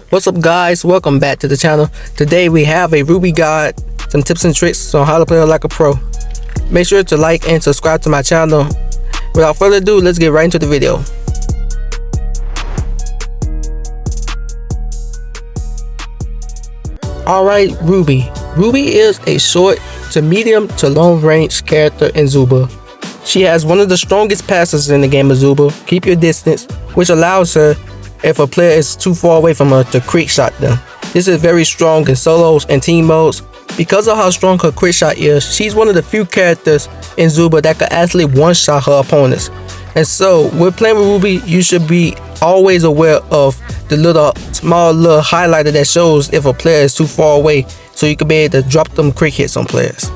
What's up guys, welcome back to the channel. Today we have a Rubie guide, some tips and tricks on how to play like a pro. Make sure to like and subscribe to my channel. Without further ado, let's get right into the video. Alright, Rubie. Rubie is a short to medium to long range character in Zooba. She has one of the strongest passes in the game of Zooba, keep your distance, which allows her, if a player is too far away from her, to crit shot them. This is very strong in solos and team modes. Because of how strong her crit shot is, she's one of the few characters in Zooba that could actually one-shot her opponents. And so, when playing with Rubie, you should be always aware of the small little highlighter that shows if a player is too far away, so you can be able to drop them crit hits on players.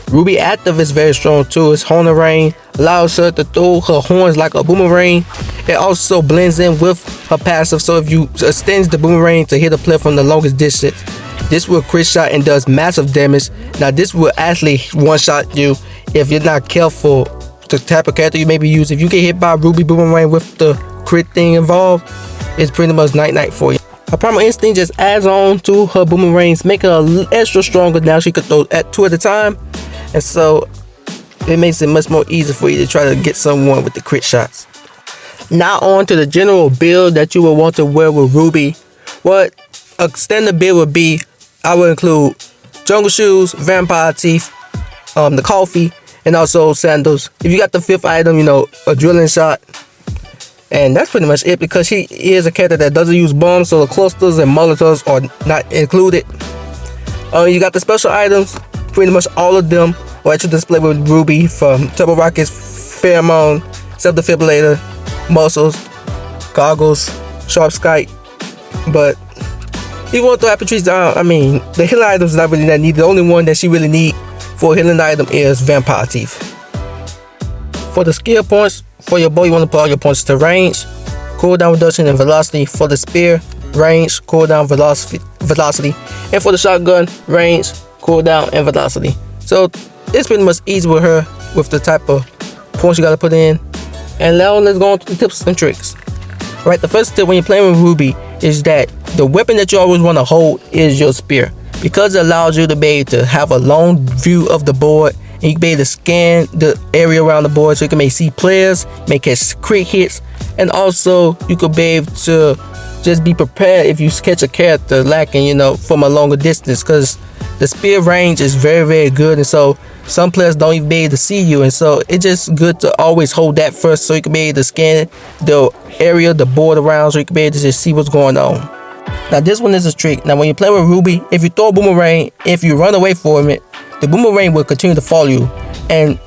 Rubie active is very strong too. Its horn range allows her to throw her horns like a boomerang. It also blends in with her passive, so if you extend the boomerang to hit a player from the longest distance, this will crit shot and does massive damage. Now this will actually one shot you if you're not careful the type of character you may be using. If you get hit by Rubie boomerang with the crit thing involved, it's pretty much night for you. Her primal instinct just adds on to her boomerangs, making her extra stronger. Now she could throw at 2 at a time, and so it makes it much more easy for you to try to get someone with the crit shots. Now on to the general build that you will want to wear with Rubie. What a standard build would be, I would include jungle shoes, vampire teeth, the coffee, and also sandals. If you got the 5th item, a drilling shot. And that's pretty much it, because she is a character that doesn't use bombs, so the clusters and molotovs are not included. You got the special items, pretty much all of them are at your display with Rubie, from turbo rockets, pheromone, self-defibrillator, muscles, goggles, sharp skite. But if you want to throw apple trees down, the healing item is not really that needed. The only one that she really need for a healing item is vampire teeth. For the skill points, for your bow, you want to put all your points to range, cooldown, reduction, and velocity. For the spear, range, cooldown, velocity. And for the shotgun, range, cooldown, and velocity. So it's pretty much easy with her, with the type of points you got to put in. And now let's go on to the tips and tricks. Right, the first tip when you're playing with Rubie is that the weapon that you always want to hold is your spear, because it allows you to be able to have a long view of the board, and you can be able to scan the area around the board, so you can see players, make catch crit hits, and also you could be able to just be prepared if you catch a character lacking, from a longer distance, because the spear range is very good, and so some players don't even be able to see you, and so it's just good to always hold that first, so you can be able to scan the area, the board around, so you can be able to just see what's going on. Now this one is a trick. Now when you play with Rubie, if you throw a boomerang, if you run away from it, the boomerang will continue to follow you, and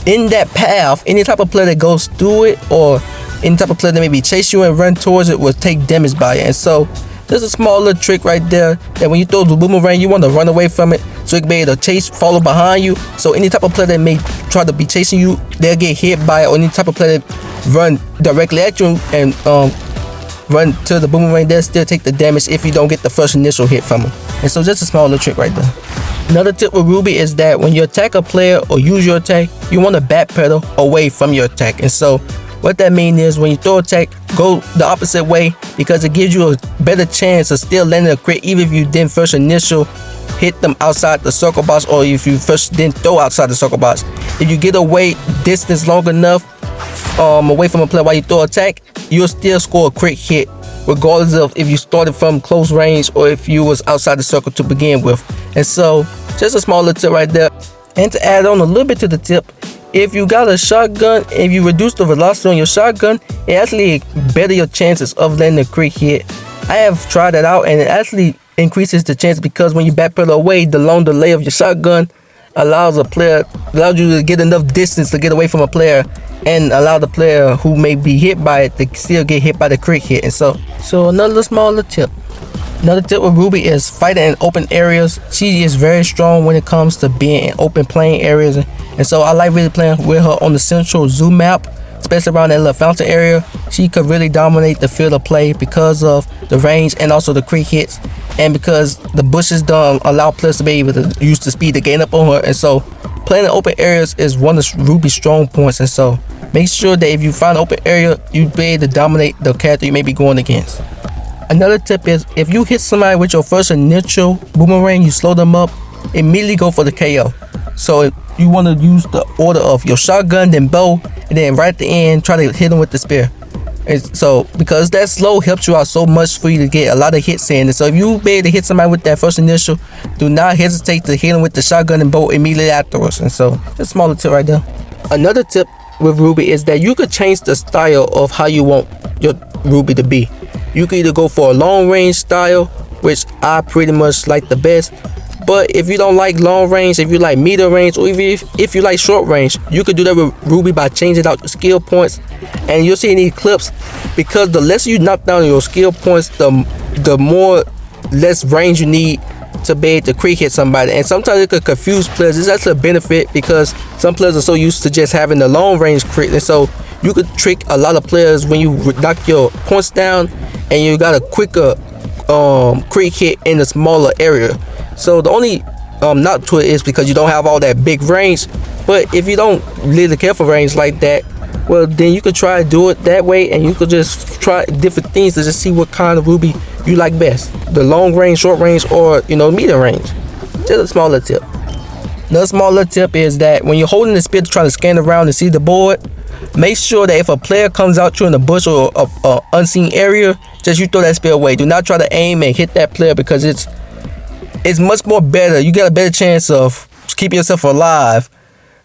in that path, any type of player that goes through it, or any type of player that maybe chase you and run towards it, will take damage by it. And so there's a small little trick right there, that when you throw the boomerang, you want to run away from it, so you can be able to follow behind you. So any type of player that may try to be chasing you, they'll get hit by it, or any type of player that run directly at you and run to the boomerang, they'll still take the damage if you don't get the first initial hit from them. And so just a small little trick right there. Another tip with Rubie is that when you attack a player or use your attack, you want to backpedal away from your attack. And so what that means is, when you throw attack, go the opposite way, because it gives you a better chance of still landing a crit, even if you didn't first initial hit them outside the circle box, or if you first didn't throw outside the circle box. If you get away distance long enough away from a player while you throw attack, you'll still score a crit hit, regardless of if you started from close range or if you was outside the circle to begin with. And so just a small little tip right there. And to add on a little bit to the tip, if you got a shotgun, if you reduce the velocity on your shotgun, it actually better your chances of landing a crit hit. I have tried that out, and it actually increases the chance, because when you backpedal away, the long delay of your shotgun allows you to get enough distance to get away from a player, and allow the player who may be hit by it to still get hit by the crit hit. And so another small little tip. Another tip with Rubie is fighting in open areas. She is very strong when it comes to being in open playing areas, and so I like really playing with her on the central zoo map, especially around that little fountain area. She could really dominate the field of play because of the range and also the crit hits, and because the bushes don't allow players to be able to use the speed to gain up on her. And so playing in open areas is one of Rubie's strong points, and so make sure that if you find an open area, you be able to dominate the character you may be going against. Another tip is if you hit somebody with your first initial boomerang, you slow them up, immediately go for the KO. So you want to use the order of your shotgun, then bow, and then right at the end, try to hit them with the spear. And so because that slow helps you out so much for you to get a lot of hits in. And so if you be able to hit somebody with that first initial, do not hesitate to hit them with the shotgun and bow immediately afterwards. And so that's a smaller tip right there. Another tip with Rubie is that you could change the style of how you want your Rubie to be. You can either go for a long range style, which I pretty much like the best. But if you don't like long range, if you like medium range, or even if you like short range, you could do that with Rubie by changing out the skill points. And you'll see in these clips, because the less you knock down your skill points, the more less range you need to be able to crit hit somebody. And sometimes it could confuse players. It's actually a benefit because some players are so used to just having the long range crit, and so you could trick a lot of players when you knock your points down and you got a quicker crit hit in a smaller area. So the only knock to it is because you don't have all that big range. But if you don't really care for range like that, well, then you could try to do it that way, and you could just try different things to just see what kind of Rubie you like best, the long range, short range, or medium range. Just a smaller tip. Another smaller tip is that when you're holding the spear to try to scan around and see the board, make sure that if a player comes out to you in a bush or a unseen area, just you throw that spear away. Do not try to aim and hit that player, because it's much more better. You get a better chance of keeping yourself alive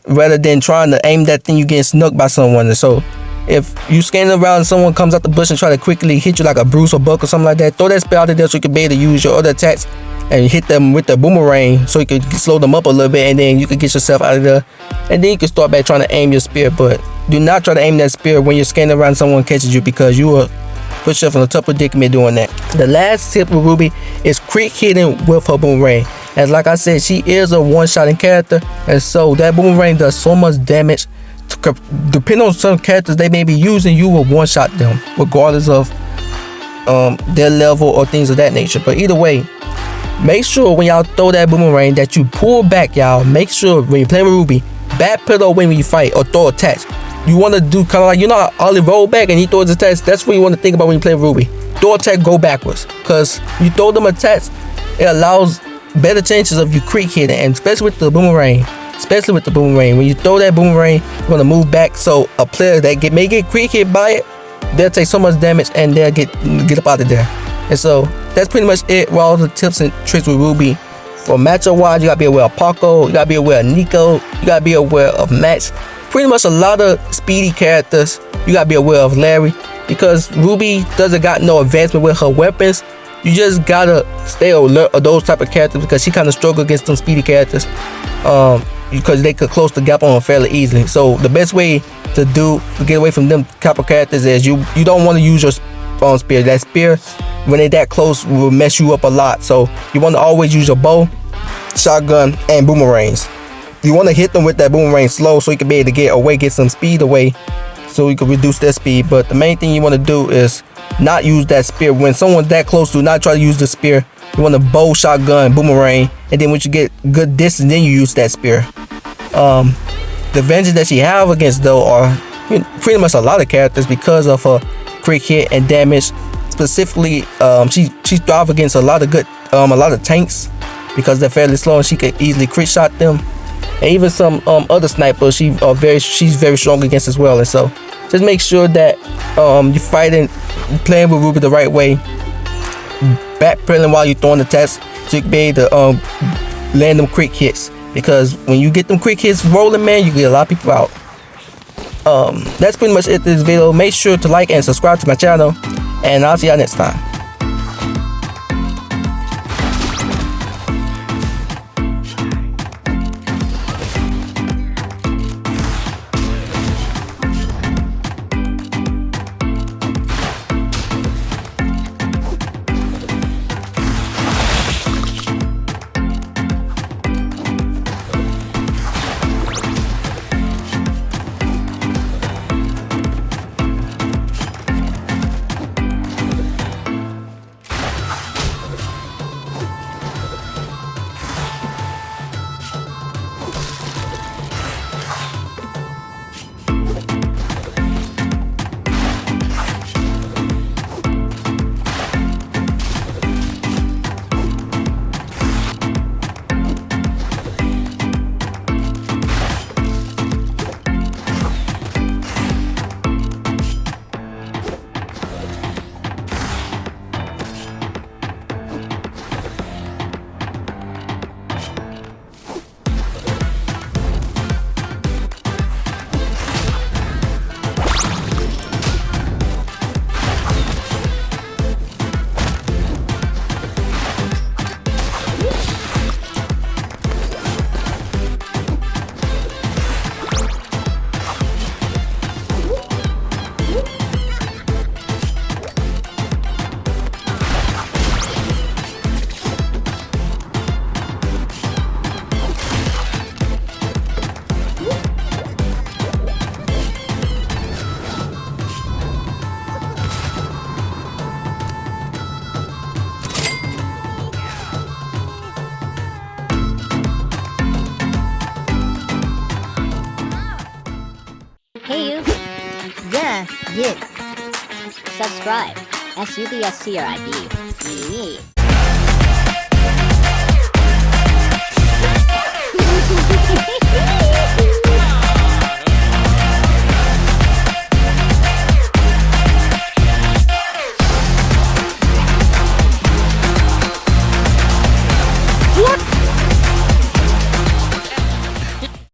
rather than trying to aim that thing you getting snuck by someone. And so if you scanning around and someone comes out the bush and try to quickly hit you like a Bruce or Buck or something like that, throw that spear out there so you can be able to use your other attacks and hit them with the boomerang so you can slow them up a little bit, and then you can get yourself out of there, and then you can start back trying to aim your spear. But do not try to aim that spear when you're scanning around and someone catches you, because you will put yourself in a tough predicament doing that. The last tip with Rubie is crit hitting with her boomerang. As like I said, she is a one-shotting character, and so that boomerang does so much damage. Depending on some characters they may be using, you will one-shot them regardless of their level or things of that nature. But either way, make sure when y'all throw that boomerang that you pull back, y'all. Make sure when you're playing with Rubie, backpedal when you fight or throw attacks. You want to do kind of like, how Ollie roll back and he throws attacks. That's what you want to think about when you play Rubie. Throw attack, go backwards, because you throw them attacks, it allows better chances of you crit hitting, and especially with the boomerang. When you throw that boomerang, you want to move back, so a player that may get crit hit by it, they'll take so much damage and they'll get up out of there. And so that's pretty much it with all the tips and tricks with Rubie. For matchup wise, you gotta be aware of Paco, you gotta be aware of Nico, you gotta be aware of Max. Pretty much a lot of speedy characters you gotta be aware of Larry, because Rubie doesn't got no advancement with her weapons. You just gotta stay alert of those type of characters, because she kind of struggle against them speedy characters, because they could close the gap on her fairly easily. So the best way to get away from them type of characters is you don't want to use your spear. That spear, when they're that close, will mess you up a lot. So you want to always use your bow, shotgun, and boomerangs. You want to hit them with that boomerang slow so you can be able to get some speed away, so you can reduce their speed. But the main thing you want to do is not use that spear. When someone's that close, do not try to use the spear. You want to bow, shotgun, boomerang, and then once you get good distance, then you use that spear. The advantages that she have against though are pretty much a lot of characters because of her quick hit and damage. Specifically, she thrives against a lot of tanks, because they're fairly slow and she can easily crit shot them. And even some other snipers she's very strong against as well. And so just make sure that you're playing with Rubie the right way, backpedaling while you're throwing the attacks, so you can be able to land them quick hits. Because when you get them quick hits rolling, man, you get a lot of people out. That's pretty much it for this video. Make sure to like and subscribe to my channel, and I'll see y'all next time. subscribe. SUBSCRIB.